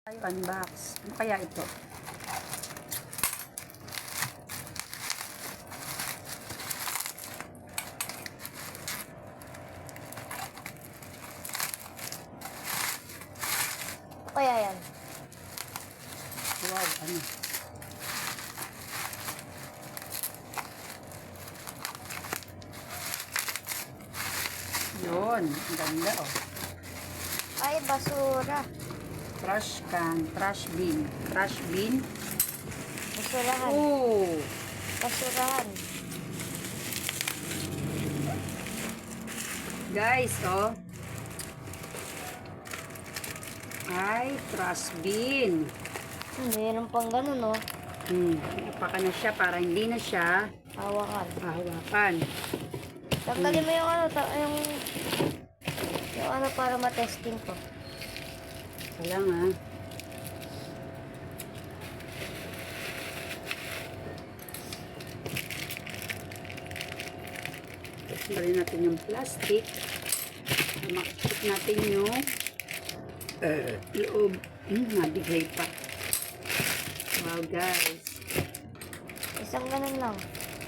Unbox. Ano kaya ito? Ano kaya yan? Wow, ano? Yun, ang ganda oh. Ay, basura. Trash can, trash bin. Trash bin. Basurahan. Oh! Basurahan. Guys, oh. Ay, trash bin. Mayroon pang ganun, oh. Napaka na siya para hindi na siya Hawakan. hawakan. Tanggalin mo yung ano, yung ano para matesting ko. Wala nga. Tanggalin natin yung plastic. Makikita natin yung loob. Nabigay pa. Wow, guys. Isang ganun lang.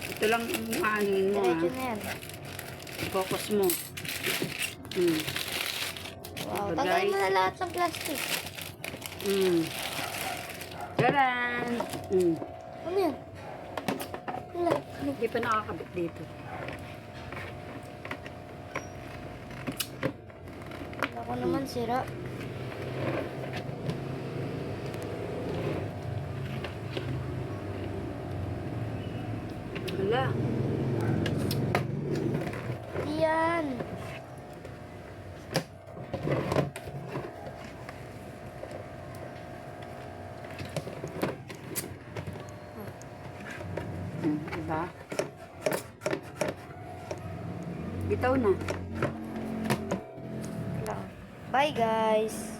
Ito lang ang maanin mo, Diretso ha. na yan. Focus mo. Wow, Diba, tanggalin mo guys? na lahat ng plastic. Taran! Ano yan? Wala. Hindi pa nakakabit dito. Ako naman sira. Wala. Yan. Diba? Bitaw na. Lang. Bye, guys.